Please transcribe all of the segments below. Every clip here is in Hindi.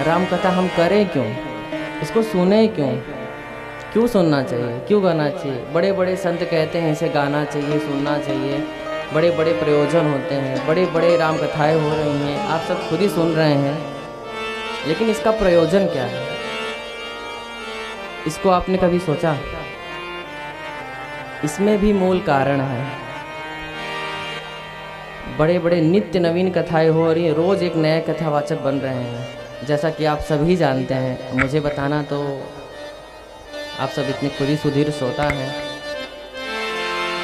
राम कथा हम करें क्यों, इसको सुने क्यों, क्यों सुनना चाहिए, क्यों गाना चाहिए। बड़े बड़े संत कहते हैं इसे गाना चाहिए, सुनना चाहिए, बड़े बड़े प्रयोजन होते हैं, बड़े बड़े राम कथाएँ हो रही हैं, आप सब खुद ही सुन रहे हैं, लेकिन इसका प्रयोजन क्या है, इसको आपने कभी सोचा? इसमें भी मूल कारण है। बड़े बड़े नित्य नवीन कथाएं हो रही हैं, रोज़ एक नए कथावाचक बन रहे हैं, जैसा कि आप सभी जानते हैं। मुझे बताना तो आप सब इतने खुद ही सुधीर श्रोता हैं।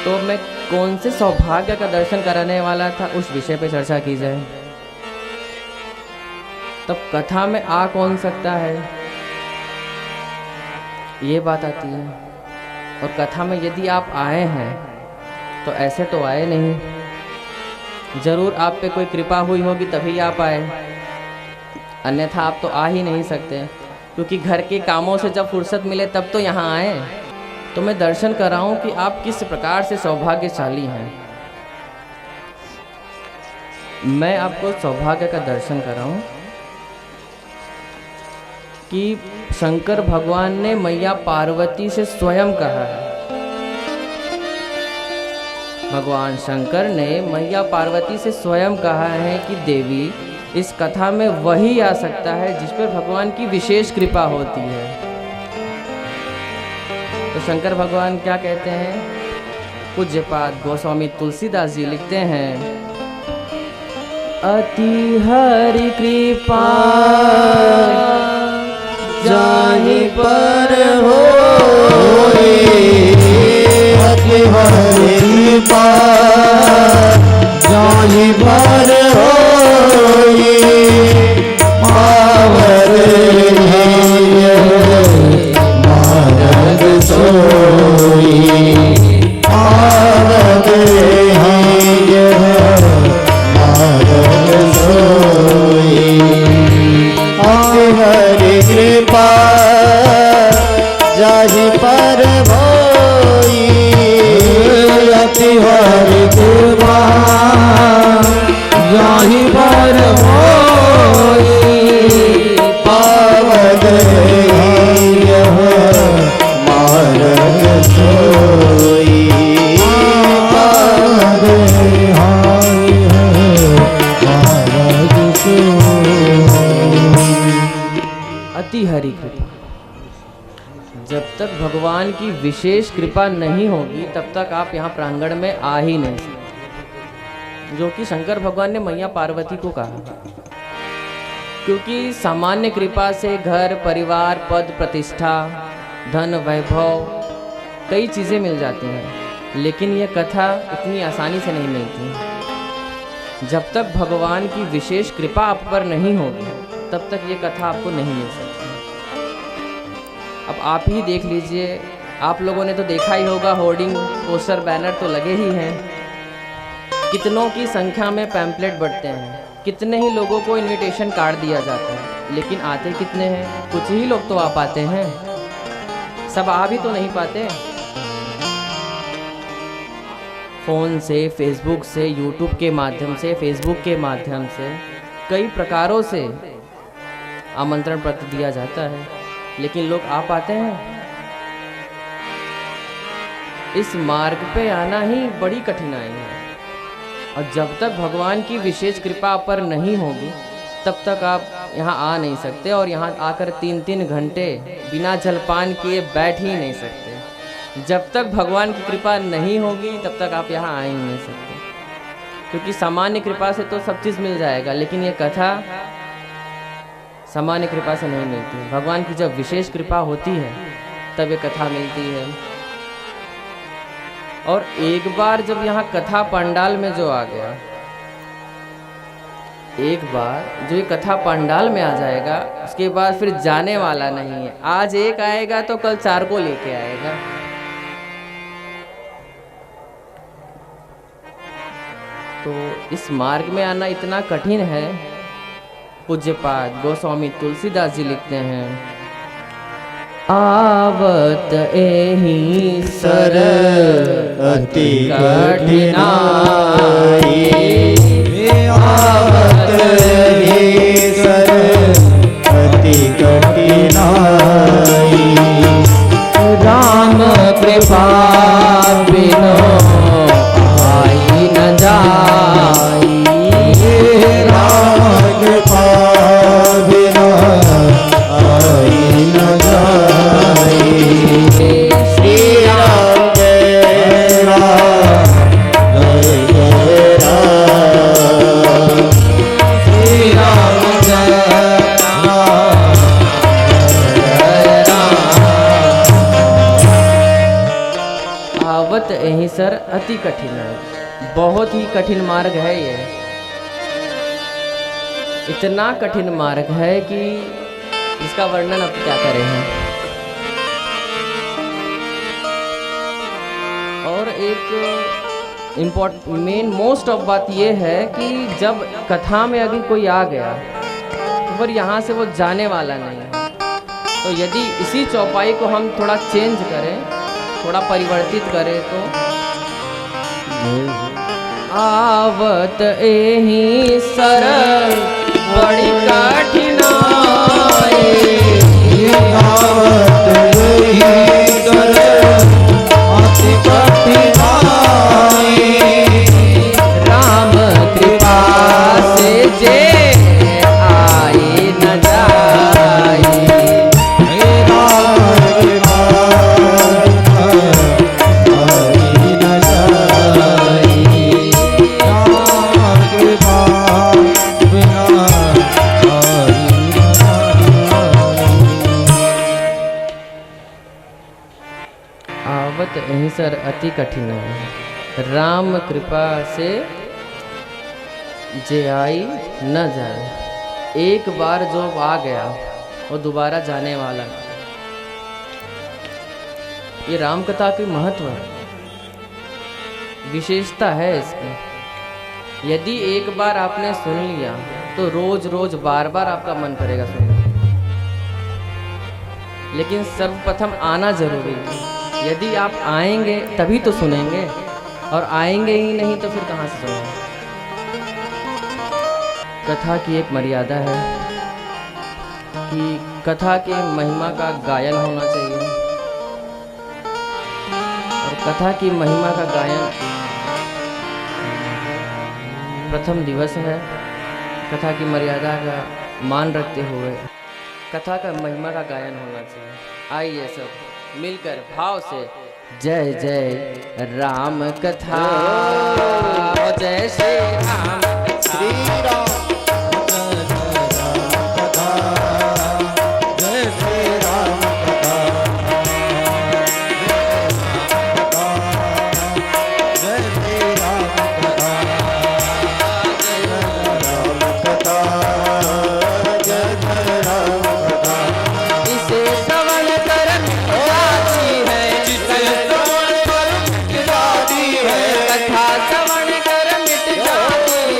तो मैं कौन से सौभाग्य का दर्शन कराने वाला था, उस विषय पे चर्चा की जाए। तब कथा में आ कौन सकता है, ये बात आती है। और कथा में यदि आप आए हैं तो ऐसे तो आए नहीं, जरूर आप पे कोई कृपा हुई होगी तभी आप आए, अन्यथा आप तो आ ही नहीं सकते, क्योंकि घर के कामों से जब फुर्सत मिले तब तो यहाँ आए। तो मैं दर्शन कराऊं कि आप किस प्रकार से सौभाग्यशाली हैं। मैं आपको सौभाग्य का दर्शन कराऊं कि शंकर भगवान ने मैया पार्वती से स्वयं कहा है, भगवान शंकर ने मैया पार्वती से स्वयं कहा है कि देवी, इस कथा में वही आ सकता है जिस पर भगवान की विशेष कृपा होती है। तो शंकर भगवान क्या कहते हैं? पूज्यपाद गोस्वामी तुलसीदास जी लिखते हैं, अति हरि कृपा जाहि पर होए, अति हरि कृपा जाहि पर होए, पावन है मार्ग सोई, पावन है मार्ग सोई। अति हरि कृपा जाहि पर होई, अति हरि कृपा जाहि पर होई, पावन है मार्ग सोई, पावन है मार्ग सोई। अति हरि कृपा, जब तक भगवान की विशेष कृपा नहीं होगी तब तक आप यहाँ प्रांगण में आ ही नहीं सकते, जो कि शंकर भगवान ने मैया पार्वती को कहा। क्योंकि सामान्य कृपा से घर परिवार पद प्रतिष्ठा धन वैभव कई चीज़ें मिल जाती हैं, लेकिन यह कथा इतनी आसानी से नहीं मिलती। जब तक भगवान की विशेष कृपा आप पर नहीं होगी तब तक ये कथा आपको नहीं मिल सकती। अब आप ही देख लीजिए, आप लोगों ने तो देखा ही होगा, होर्डिंग पोस्टर बैनर तो लगे ही हैं, कितनों की संख्या में पैम्पलेट बढ़ते हैं, कितने ही लोगों को इनविटेशन कार्ड दिया जाता है, लेकिन आते कितने हैं? कुछ ही लोग तो आ पाते हैं, सब आ भी तो नहीं पाते। फ़ोन से, फेसबुक से, यूट्यूब के माध्यम से, फेसबुक के माध्यम से कई प्रकारों से आमंत्रण पत्र दिया जाता है, लेकिन लोग आ पाते हैं? इस मार्ग पे आना ही बड़ी कठिनाई है। और जब तक भगवान की विशेष कृपा आप पर नहीं होगी तब तक आप यहाँ आ नहीं सकते, और यहाँ आकर 3-3 घंटे बिना जलपान किए बैठ ही नहीं सकते। जब तक भगवान की कृपा नहीं होगी तब तक आप यहाँ आ ही नहीं सकते, क्योंकि सामान्य कृपा से तो सब चीज़ मिल जाएगा, लेकिन ये कथा सामान्य कृपा से नहीं मिलती। भगवान की जब विशेष कृपा होती है तब ये कथा मिलती है। और एक बार जब यहाँ कथा पंडाल में जो आ गया, एक बार जो ये कथा पंडाल में आ जाएगा, उसके बाद फिर जाने वाला नहीं है। आज एक आएगा तो कल 4 को लेके आएगा। तो इस मार्ग में आना इतना कठिन है। पूज्यपाद गोस्वामी तुलसीदास जी लिखते हैं, आवत एहि सर अति कठिनाई, आवत एहि सर अति कठिनाई। राम कृपा बिनु आई न जाई। राम कृपा बिनु आई न जाई। श्री राम जय राम जय जय राम। श्री राम जय राम जय राम। आवत यहीं सर अति कठिन है, बहुत ही कठिन मार्ग है ये। इतना कठिन मार्ग है कि इसका वर्णन अब क्या करें हम। और एक मेन मोस्ट ऑफ बात ये है कि जब कथा में अगर कोई आ गया तो फिर यहाँ से वो जाने वाला नहीं है। तो यदि इसी चौपाई को हम थोड़ा चेंज करें, थोड़ा परिवर्तित करें तो आवत एही सरल बड़ी कठिनाई। आवत एही सरल अति कठिनाई। राम कृपा से जे आई न जाई। राम कृपा आई न जाई। राम कृपा बिना आई न जाई। आवत यहीं सर अति कठिन है, राम कृपा से जे आई न जाए। एक बार जो आ गया वो दोबारा जाने वाला नहीं। ये राम कथा की महत्व है, विशेषता है इसकी। यदि एक बार आपने सुन लिया तो रोज रोज बार बार आपका मन करेगा सुनने। लेकिन सर्वप्रथम आना जरूरी है। यदि आप आएंगे तभी तो सुनेंगे, और आएंगे ही नहीं तो फिर कहाँ से सुनेंगे। कथा की एक मर्यादा है कि कथा की महिमा का गायन होना चाहिए, और कथा की महिमा का गायन प्रथम दिवस है। कथा की मर्यादा का मान रखते हुए कथा का महिमा का गायन होना चाहिए। आइए सब मिलकर भाव से जय जय राम कथा, जय श्री राम श्री राम कथा, जय श्री राम कथा, जय श्री राम कथा, जय राम कथा, जय राम कथा। इसे श्रवण कर मिटाती है, जिसे श्रवण कर मिटाती है, कथा श्रवण कर मिट जाती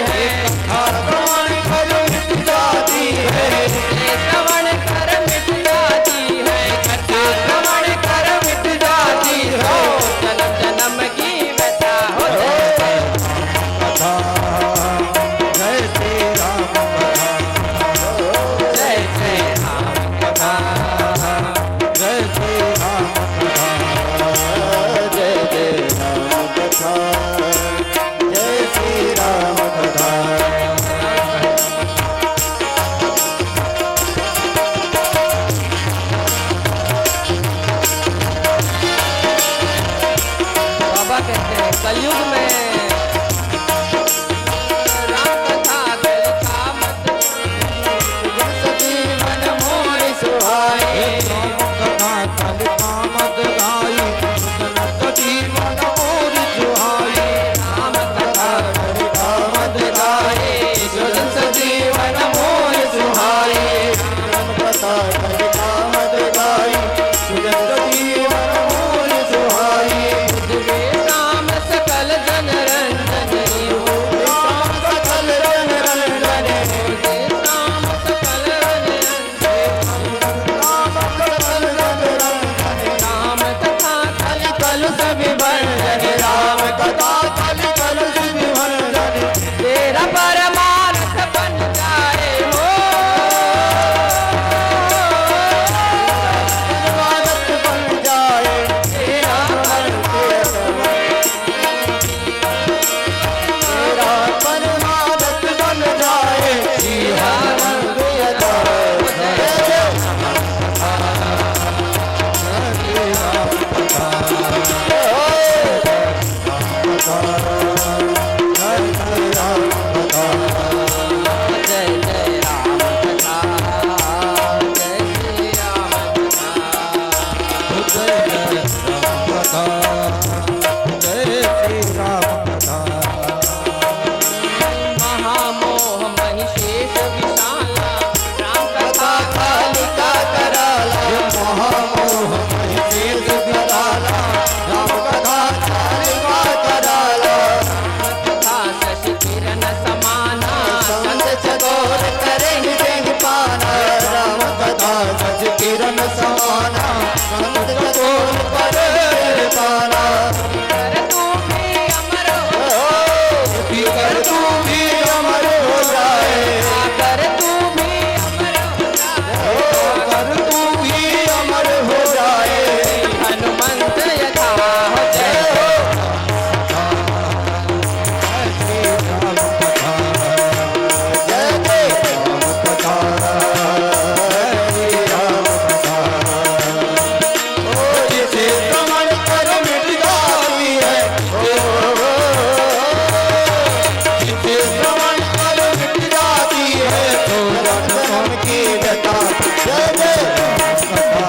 जय जय राम कथा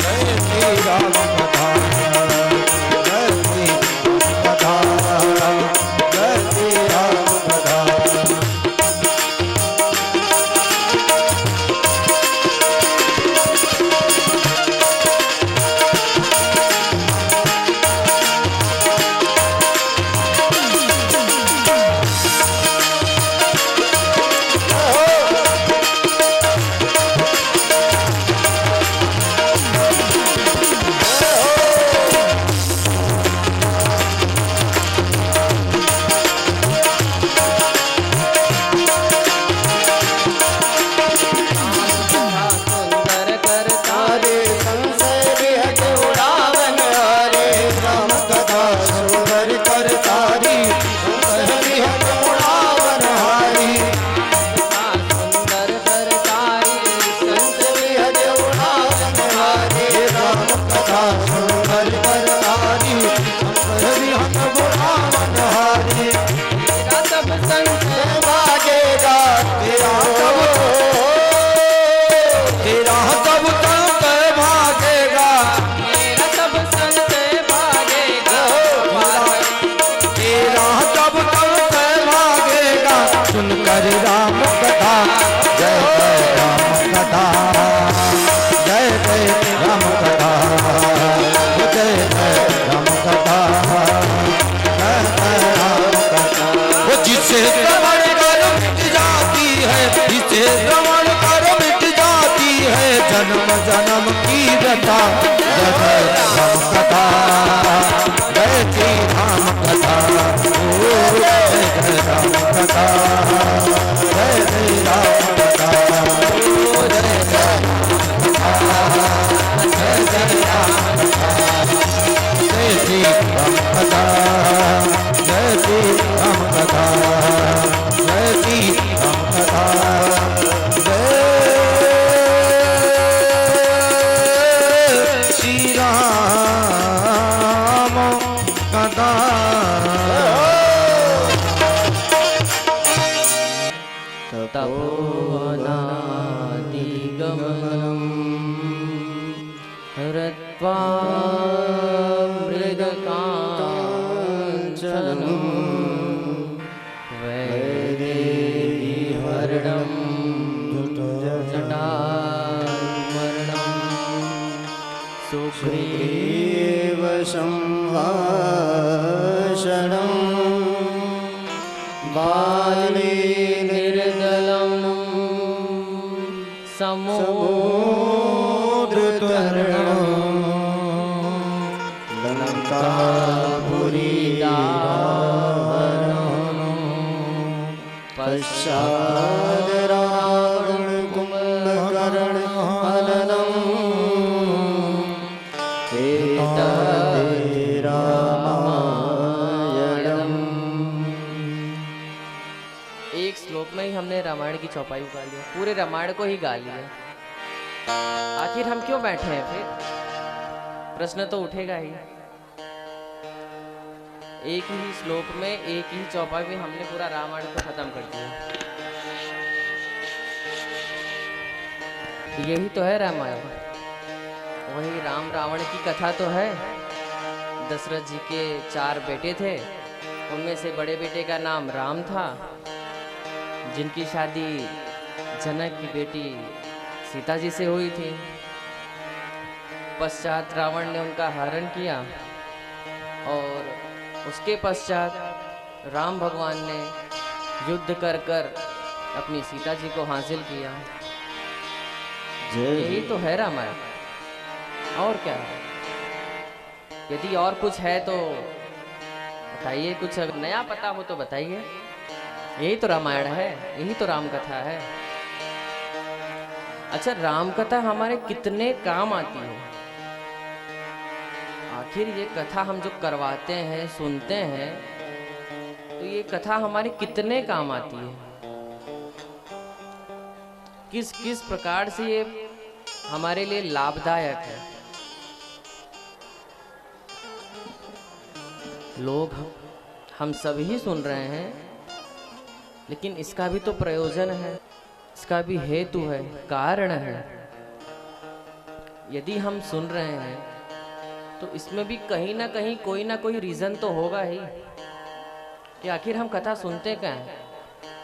जय श्री राम कथा सुनकर राम कथा जय जय राम कथा जय जय राम कथा जय जय राम कथा जय जय राम कथा वो जिसे श्रवण कर मिट जाती है जिसे श्रवण कर मिट जाती है जन्म जन्म की व्यथा जय जय राम कथा जय श्री राम कथा जय जय राम कथा जय श्री राम कथा जय जय राम कथा जय श्री राम कथा जय श्री राम कथा जय श्री राम कथा जय श्री राम कथा तपोवनादिगमनम् हरत्वा मृगकाञ्चनम् वैदेहीहरणं जटामरणं सुग्रीव संभाषणं बाली निर्दलं समुद्रतरणं लङ्कापुरीदाहरणं पश्चाद् रावण कुम्भकर्ण हननम् एतद् रामायणम्। एक श्लोक में ही हमने रामायण की चौपाई गा लिया, पूरे रामायण को ही गा लिया। आखिर हम क्यों बैठे हैं फिर? प्रश्न तो उठेगा ही। एक ही श्लोक में एक ही चौपाई में हमने पूरा रामायण को खत्म कर दिया। यही तो है रामायण। वही राम रावण की कथा तो है। दशरथ जी के 4 बेटे थे, उनमें से बड़े बेटे का नाम राम था, जिनकी शादी जनक की बेटी सीता जी से हुई थी। पश्चात रावण ने उनका हरण किया और उसके पश्चात राम भगवान ने युद्ध कर कर अपनी सीता जी को हासिल किया। यही तो है रामायण, और क्या? यदि और कुछ है तो बताइए, कुछ अगर नया पता हो तो बताइए। यही तो रामायण है, यही तो राम कथा है। अच्छा, राम कथा हमारे कितने काम आती है? आखिर ये कथा हम जो करवाते हैं, सुनते हैं, तो ये कथा हमारे कितने काम आती है? किस किस प्रकार से ये हमारे लिए लाभदायक है? लोग हम सभी सुन रहे हैं, लेकिन इसका भी तो प्रयोजन है, इसका इसका भी हेतु है, कारण है। यदि हम सुन रहे हैं तो इसमें भी कहीं ना कहीं कोई ना कोई रीज़न तो होगा ही कि आखिर हम कथा सुनते क्या हैं,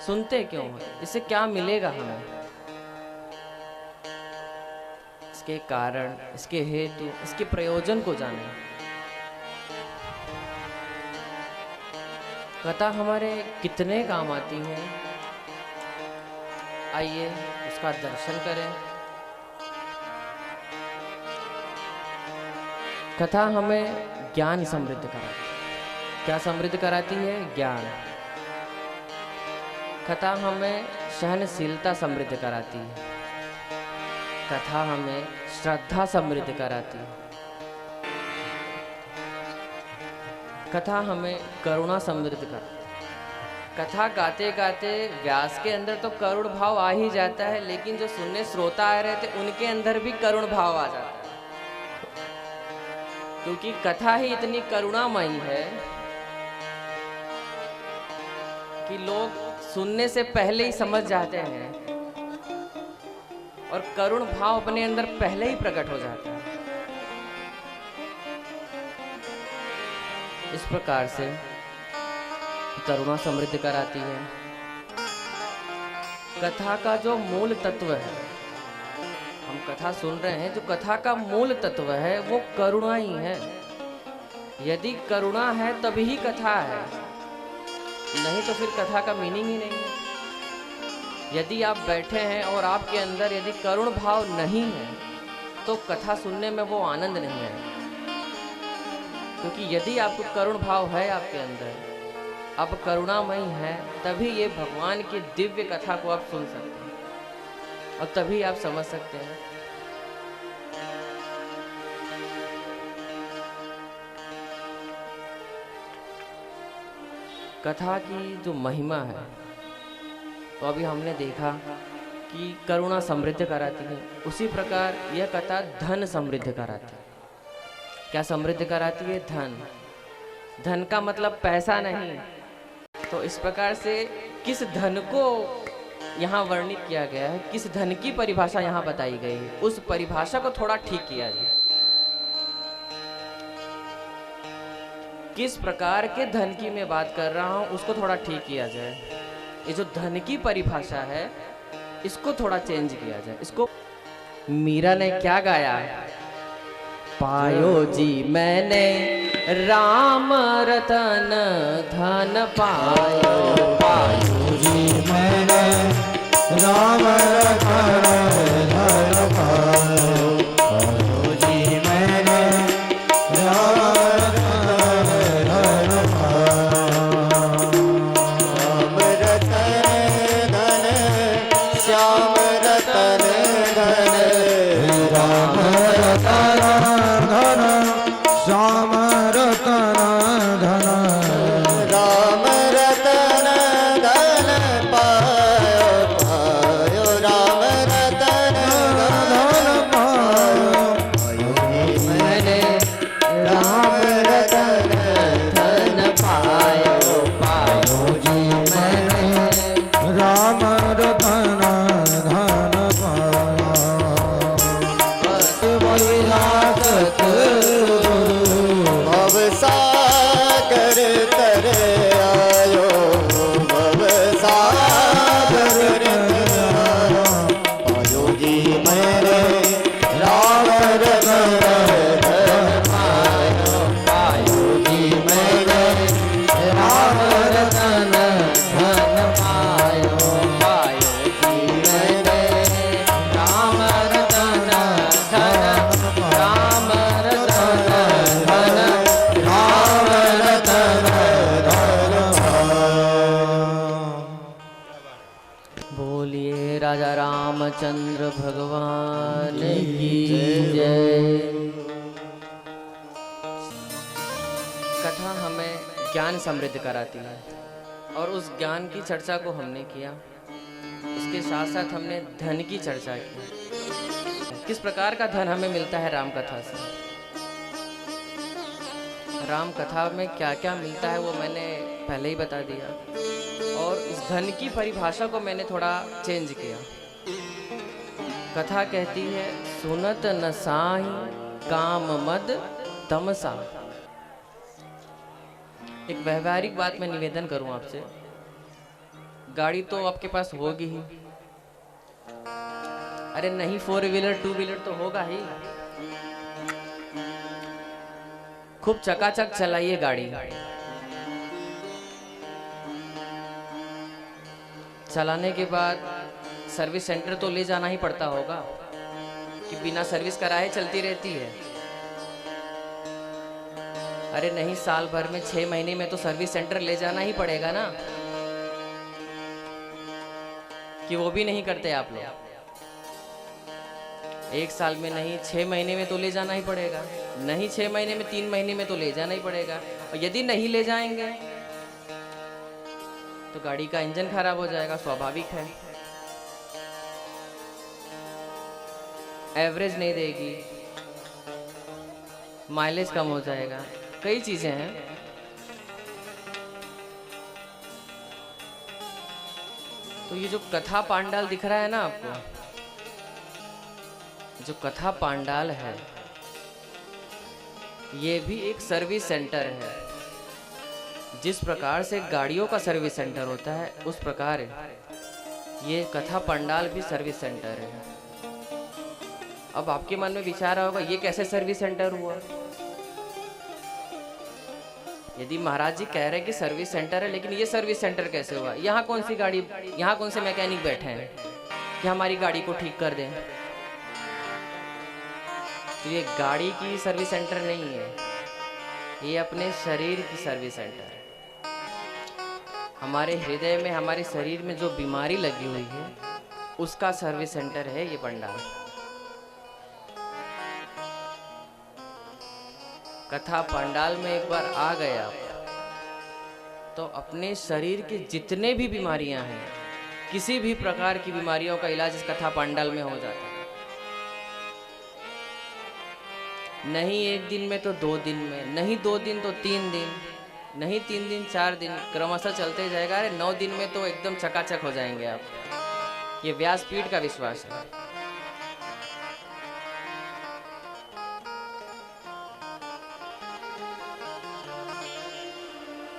सुनते क्यों हैं, इससे क्या मिलेगा हमें। इसके कारण, इसके हेतु, इसके प्रयोजन को जाने। कथा हमारे कितने काम आती है, आइए उसका दर्शन करें। कथा हमें ज्ञान समृद्ध कराती है। क्या समृद्ध कराती है? ज्ञान। कथा हमें सहनशीलता समृद्ध कराती है। कथा हमें श्रद्धा समृद्ध कराती है। कथा हमें करुणा समृद्ध करती है। कथा गाते गाते व्यास के अंदर तो करुण भाव आ ही जाता है, लेकिन जो सुनने श्रोता आ रहे थे उनके अंदर भी करुण भाव आ जाता है, क्योंकि कथा ही इतनी करुणामयी है कि लोग सुनने से पहले ही समझ जाते हैं और करुण भाव अपने अंदर पहले ही प्रकट हो जाता है। इस प्रकार से करुणा समृद्ध कराती है। कथा का जो मूल तत्व है, हम कथा सुन रहे हैं, जो कथा का मूल तत्व है वो करुणा ही है। यदि करुणा है तभी ही कथा है, नहीं तो फिर कथा का मीनिंग ही नहीं है। यदि आप बैठे हैं और आपके अंदर यदि करुण भाव नहीं है तो कथा सुनने में वो आनंद नहीं है। क्योंकि यदि आपको करुण भाव है आपके अंदर, आप करुणामयी है, तभी ये भगवान की दिव्य कथा को आप सुन सकते हैं और तभी आप समझ सकते हैं। कथा की जो महिमा है, तो अभी हमने देखा कि करुणा समृद्ध कराती है, उसी प्रकार यह कथा धन समृद्ध कराती है। क्या समृद्ध कराती है? धन। धन का मतलब पैसा नहीं। तो इस प्रकार से किस धन को यहाँ वर्णित किया गया है, किस धन की परिभाषा यहाँ बताई गई है, उस परिभाषा को थोड़ा ठीक किया जाए। किस प्रकार के धन की मैं बात कर रहा हूँ उसको थोड़ा ठीक किया जाए। ये जो धन की परिभाषा है इसको थोड़ा चेंज किया जाए। इसको मीरा ने क्या गाया? पायो जी मैंने राम रतन धन पायो, पायो जी मैंने राम रतन धन पायो, पायो जी मैंने राम रतन धन पायो। राम रतन धन श्याम रतन धन, राम रतन धन श्याम रतन धन, राम रतन धन पायो, पायो राम रतन धन पायो, पायो मैंने राम रतन धन पायो, पायो जी मैंने राम रतन धन पायो। भव सागर तर आयो, भव सागर तर आयो, पायो जी मेरे राम रतन धन पायो, पायो जी मेरे राम रतन धन पायो, पायो जी मेरे राम रतन धन, राम रतन धन, राम रतन धन। बोलिए राजा रामचंद्र भगवान की जय। कथा हमें ज्ञान समृद्ध कराती है और उस ज्ञान की चर्चा को हमने किया। उसके साथ साथ हमने धन की चर्चा की। किस प्रकार का धन हमें मिलता है राम कथा से, राम कथा में क्या क्या मिलता है वो मैंने पहले ही बता दिया। और इस धन की परिभाषा को मैंने थोड़ा चेंज किया। कथा कहती है सुनत न साही काम मद तमसा। एक व्यवहारिक बात मैं निवेदन करूं आपसे, गाड़ी तो आपके पास होगी ही, अरे नहीं 4 व्हीलर 2 व्हीलर तो होगा ही। खूब चकाचक चलाइए गाड़ी, चलाने के बाद सर्विस सेंटर तो ले जाना ही पड़ता होगा कि बिना सर्विस कराए चलती रहती है। अरे नहीं, साल भर में 6 महीने में तो सर्विस सेंटर ले जाना ही पड़ेगा ना, कि वो भी नहीं करते आप लोग। 1 साल में नहीं, 6 महीने में तो ले जाना ही पड़ेगा, नहीं 6 महीने में 3 महीने में तो ले जाना ही पड़ेगा। और यदि नहीं ले जाएंगे तो गाड़ी का इंजन खराब हो जाएगा, स्वाभाविक है। एवरेज नहीं देगी, माइलेज कम हो जाएगा, कई चीजें हैं। तो ये जो कथा पांडाल दिख रहा है ना आपको, जो कथा पांडाल है ये भी एक सर्विस सेंटर है। जिस प्रकार से गाड़ियों का सर्विस सेंटर होता है उस प्रकार ये कथा पांडाल भी सर्विस सेंटर है। अब आपके मन में विचार होगा ये कैसे सर्विस सेंटर हुआ। यदि महाराज जी कह रहे हैं कि सर्विस सेंटर है, लेकिन ये सर्विस सेंटर कैसे हुआ? यहाँ कौन सी गाड़ी, यहाँ कौन से मैकेनिक बैठे हैं कि हमारी गाड़ी को ठीक कर दें? तो ये गाड़ी की सर्विस सेंटर नहीं है, ये अपने शरीर की सर्विस सेंटर है। हमारे हृदय में, हमारे शरीर में जो बीमारी लगी हुई है उसका सर्विस सेंटर है ये पंडाल। कथा पंडाल में एक बार आ गया तो अपने शरीर के जितने भी बीमारियां हैं, किसी भी प्रकार की बीमारियों का इलाज इस कथा पंडाल में हो जाता है। नहीं 1 दिन में तो 2 दिन में, नहीं 2 दिन तो 3 दिन, नहीं 3 दिन 4 दिन, क्रमशः चलते जाएगा। अरे 9 दिन में तो एकदम चकाचक हो जाएंगे आप। ये व्यासपीठ का विश्वास है।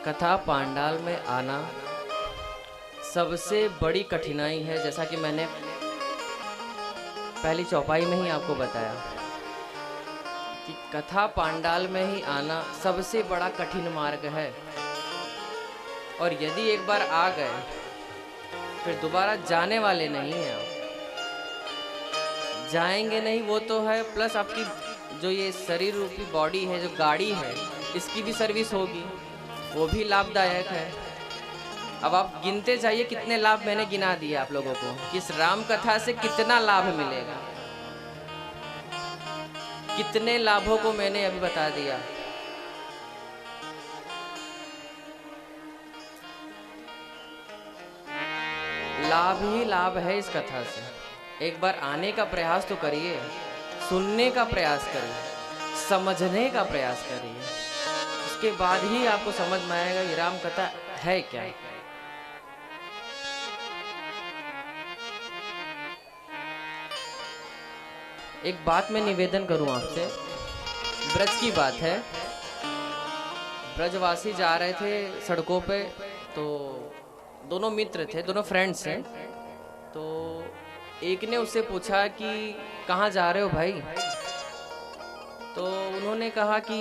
कथा पांडाल में आना सबसे बड़ी कठिनाई है, जैसा कि मैंने पहली चौपाई में ही आपको बताया कि कथा पांडाल में ही आना सबसे बड़ा कठिन मार्ग है। और यदि एक बार आ गए फिर दोबारा जाने वाले नहीं हैं आप। जाएंगे नहीं वो तो है, प्लस आपकी जो ये शरीर रूपी बॉडी है, जो गाड़ी है, इसकी भी सर्विस होगी, वो भी लाभदायक है। अब आप गिनते जाइए कितने लाभ मैंने गिना दिए आप लोगों को कि इस राम कथा से कितना लाभ मिलेगा। कितने लाभों को मैंने अभी बता दिया। लाभ ही लाभ है इस कथा से। एक बार आने का प्रयास तो करिए, सुनने का प्रयास करिए, समझने का प्रयास करिए, उसके बाद ही आपको समझ में आएगा ये राम कथा है क्या। एक बात मैं निवेदन करूं आपसे, ब्रज की बात है। ब्रजवासी जा रहे थे सड़कों पे, तो दोनों मित्र थे, दोनों फ्रेंड्स हैं। तो एक ने उससे पूछा कि कहाँ जा रहे हो भाई? तो उन्होंने कहा कि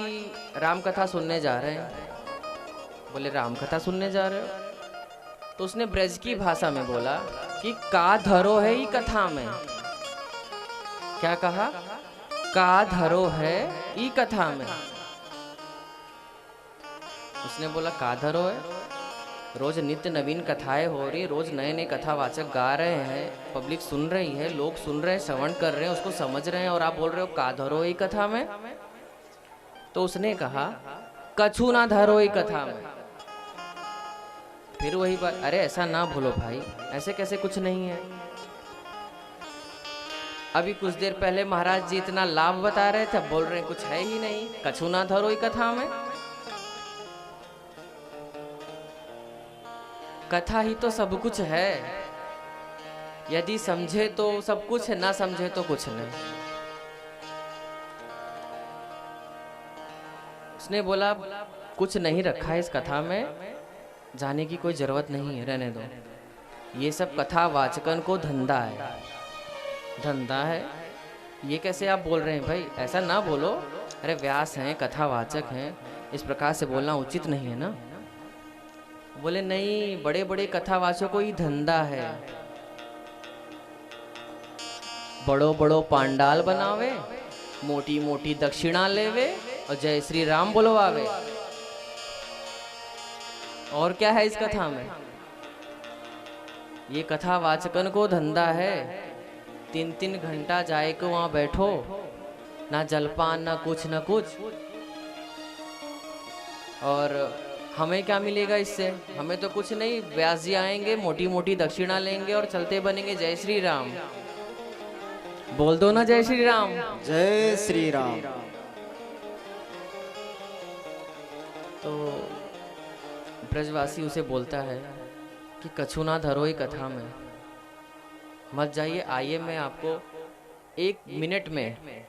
राम कथा सुनने जा रहे हैं। बोले राम कथा सुनने जा रहे हो? तो उसने ब्रज की भाषा में बोला कि का धरो है ई कथा में। क्या कहा? का धरो है ई कथा में। उसने बोला का धरो है? रोज नित्य नवीन कथाएं हो रही, रोज नए नए कथावाचक गा रहे हैं, पब्लिक सुन रही है, लोग सुन रहे हैं, श्रवण कर रहे हैं, उसको समझ रहे हैं, और आप बोल रहे हो का धरो ई कथा में। तो उसने कहा कछु ना धरो ई कथा में। फिर वही बात, अरे ऐसा ना बोलो भाई, ऐसे कैसे, कुछ नहीं है। अभी कुछ देर पहले महाराज जी इतना लाभ बता रहे थे, बोल रहे हैं कुछ है ही नहीं, कछु ना धरो ई कथा में। कथा ही तो सब कुछ है। यदि समझे तो सब कुछ है, ना समझे तो कुछ नहीं। उसने बोला कुछ नहीं रखा है इस कथा में, जाने की कोई जरूरत नहीं है, रहने दो। ये सब कथा वाचकन को धंधा है। धंधा है? ये कैसे आप बोल रहे हैं भाई? ऐसा ना बोलो। अरे व्यास हैं, कथावाचक हैं, इस प्रकार से बोलना उचित नहीं है ना। बोले नहीं, बड़े बड़े कथावाचकों को ही धंधा है। बड़ो बड़ो पांडाल बनावे, मोटी मोटी दक्षिणा लेवे और जय श्री राम बोलवावे। और क्या है इस कथा में? ये कथा वाचकन को धंधा है। 3-3 घंटा जाए को वहां बैठो, ना जलपान ना कुछ ना कुछ। और हमें क्या मिलेगा इससे? हमें तो कुछ नहीं। व्यास जी आएंगे, मोटी मोटी दक्षिणा लेंगे और चलते बनेंगे जय श्री राम। बोल दो ना जय श्री राम। जय श्री राम। तो ब्रजवासी उसे बोलता है कि कछु ना धरो ही कथा में, मत जाइए। आइए, मैं आपको 1 मिनट में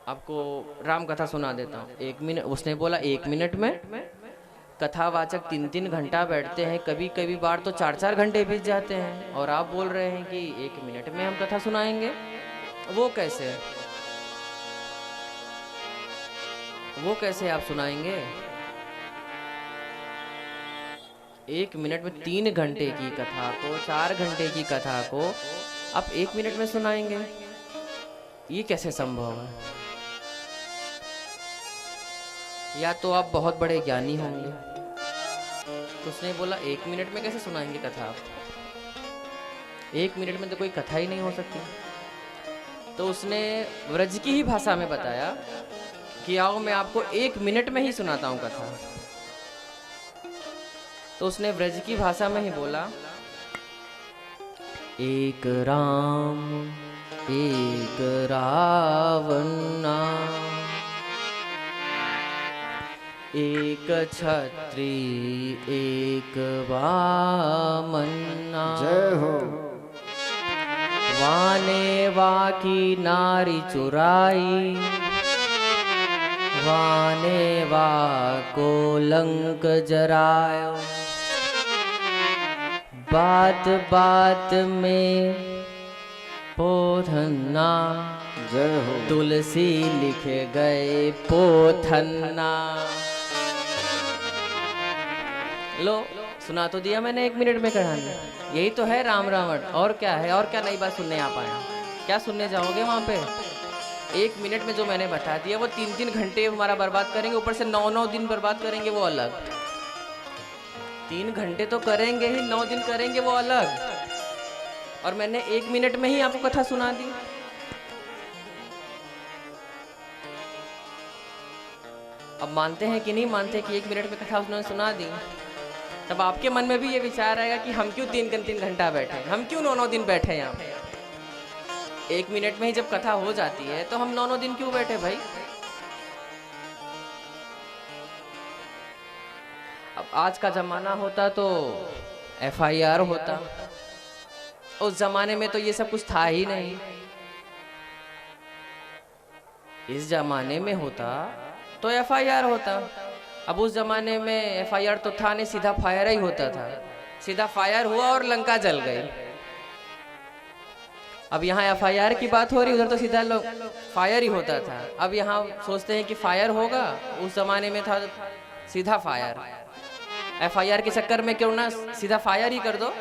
आपको राम कथा सुना देता हूँ। 1 मिनट? उसने बोला 1 मिनट में? कथावाचक 3-3 घंटा बैठते हैं, कभी कभी बार तो 4-4 घंटे बीत जाते हैं, और आप बोल रहे हैं कि 1 मिनट में हम कथा सुनाएंगे। वो कैसे? वो कैसे आप सुनाएंगे? 1 मिनट में 3 घंटे की कथा को, 4 घंटे की कथा को आप 1 मिनट में सुनाएंगे? ये कैसे संभव है? या तो आप बहुत बड़े ज्ञानी होंगे। तो उसने बोला 1 मिनट में कैसे सुनाएंगे कथा आप? 1 मिनट में तो कोई कथा ही नहीं हो सकती। तो उसने व्रज की ही भाषा में बताया कि आओ मैं आपको 1 मिनट में ही सुनाता हूँ कथा। तो उसने व्रज की भाषा में ही बोला, एक राम एक रावणा, एक छत्री एक वामना। जय हो। वाने वाकी नारी चुराई, वाने वाको लंक जरायो। बात बात में पोथन्ना, जय हो। तुलसी लिख गए पोथन्ना। लो, सुना तो दिया मैंने 1 मिनट में कहानी। यही तो है राम रावण। और क्या है? और क्या नई बात सुनने आ पाया? क्या सुनने जाओगे वहां पे? 1 मिनट में जो मैंने बता दिया वो 3-3 घंटे हमारा बर्बाद करेंगे, ऊपर से 9-9 दिन बर्बाद करेंगे, वो अलग। 3 घंटे तो करेंगे ही, 9 दिन करेंगे, वो अलग। और मैंने 1 मिनट में ही आपको कथा सुना दी। अब मानते हैं कि नहीं मानते कि 1 मिनट में कथा उन्होंने सुना दी? तब आपके मन में भी ये विचार आएगा कि हम क्यों 3 घंटा बैठे, हम क्यों 9-9 दिन बैठे यहाँ पे। 1 मिनट में ही जब कथा हो जाती है तो हम 9-9 दिन क्यों बैठे भाई? अब आज का जमाना होता तो FIR होता, उस जमाने में तो ये सब कुछ था ही नहीं। इस जमाने में होता तो FIR होता। अब उस जमाने में FIR तो था नहीं, सीधा फायर ही होता था। सीधा फायर हुआ और लंका जल गई। अब यहाँ FIR की बात हो रही, उधर तो सीधा फायर ही होता था। अब यहाँ सोचते हैं कि फायर होगा, उस जमाने में था सीधा फायर। FIR के चक्कर में क्यों ना सीधा फायर ही कर दो।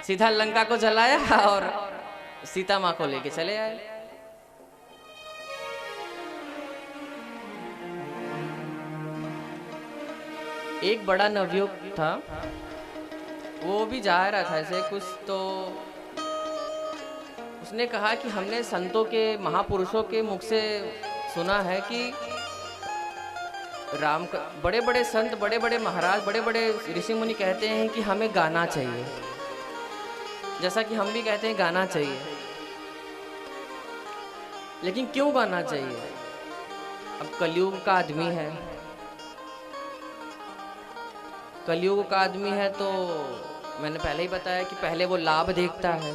सीधा लंका को जलाया और सीता माँ को लेके चले आए। एक बड़ा नवयुग था, वो भी जा रहा था ऐसे कुछ, तो उसने कहा कि हमने संतों के, महापुरुषों के मुख से सुना है कि बड़े बड़े संत, बड़े बड़े महाराज, बड़े बड़े ऋषि मुनि कहते हैं कि हमें गाना चाहिए, जैसा कि हम भी कहते हैं गाना चाहिए। लेकिन क्यों गाना चाहिए? अब कलयुग का आदमी है, कलयुग का आदमी है तो मैंने पहले ही बताया कि पहले वो लाभ देखता है,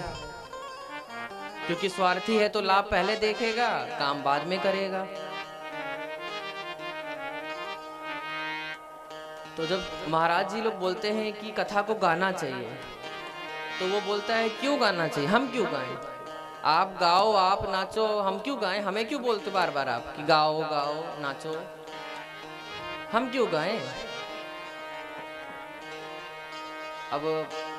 क्योंकि स्वार्थी है तो लाभ पहले देखेगा, काम बाद में करेगा। तो जब महाराज जी लोग बोलते हैं कि कथा को गाना चाहिए, तो वो बोलता है क्यों गाना चाहिए, हम क्यों गाएं? आप गाओ, आप नाचो, हम क्यों गाएं? हमें क्यों बोलते बार बार आप कि गाओ गाओ नाचो? हम क्यों गाएं? अब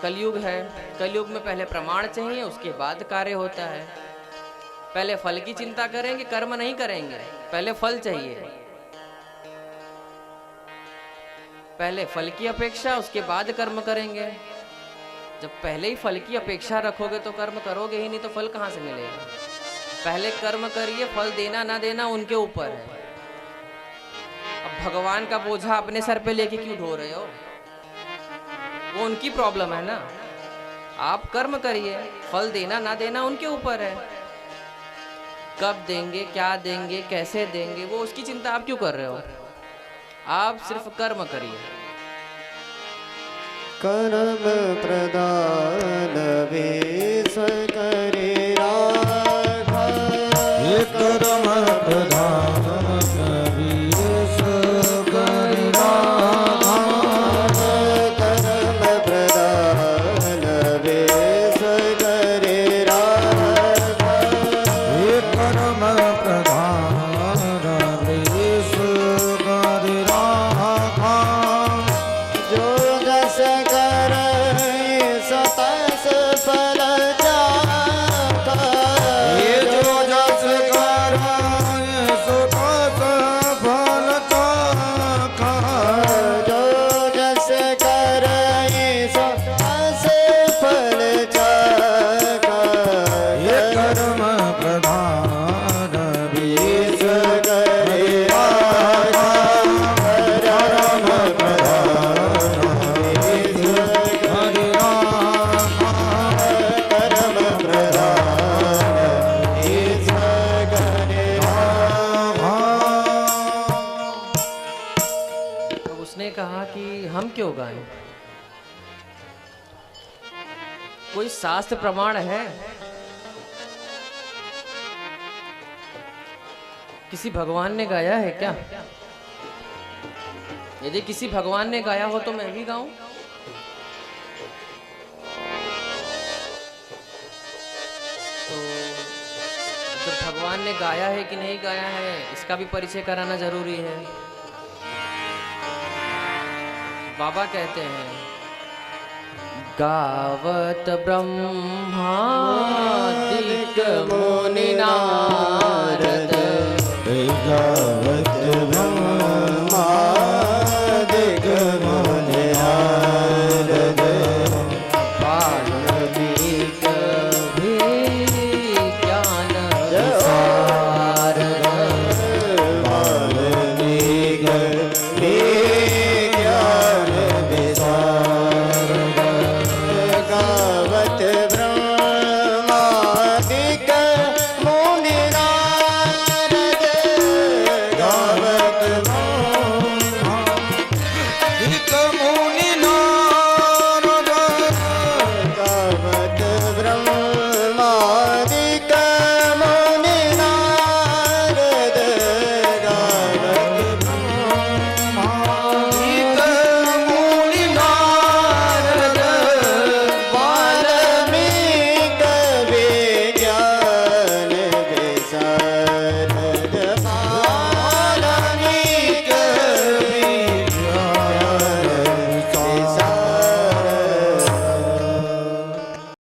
कलयुग है, कलयुग में पहले प्रमाण चाहिए, उसके बाद कार्य होता है। पहले फल की चिंता करेंगे, कर्म नहीं करेंगे, पहले फल चाहिए। पहले फल की अपेक्षा, उसके बाद कर्म करेंगे। जब पहले ही फल की अपेक्षा रखोगे तो कर्म करोगे ही नहीं, तो फल कहाँ से मिलेगा? पहले कर्म करिए, फल देना ना देना उनके ऊपर है। अब भगवान का बोझा अपने सर पे लेके क्यों ढो रहे हो? वो उनकी प्रॉब्लम है ना। आप कर्म करिए, फल देना ना देना उनके ऊपर है। कब देंगे, क्या देंगे, कैसे देंगे, वो उसकी चिंता आप क्यों कर रहे हो? आप सिर्फ कर्म करिए। कर्म प्रदान वेश करे राघा, कर्म प्रदान वेश करे राघा, कर्म प्रदान वेश करे राघा, कर्म प्रदान वेश करे राघा, जो जस करे सतस फल जाता, ये जो जस करे सतस फल जाता, जो जस करे सतस फल जाता, ये कर्म प्रधान वेश करे राघा, कर्म प्रधान वेश करे राघा, कर्म प्रधान वेश करे राघा। तो उसने कहा कि हम क्यों गाएं? कोई शास्त्र प्रमाण है? किसी भगवान ने गाया है क्या? यदि किसी भगवान ने गाया हो तो मैं भी गाऊं? तो जब भगवान ने गाया है कि नहीं गाया है, इसका भी परिचय कराना जरूरी है। बाबा कहते हैं, गावत ब्रह्मादिक मुनि नारद, गावत ब्रह्मादिक मुनि नारद, वाल्मीक भी ज्ञान विशारद, वाल्मीक भी ज्ञान विशारद, गावत ब्रह्मादिक मुनि नारद, गावत ब्रह्मादिक मुनि नारद, गावत ब्रह्मादिक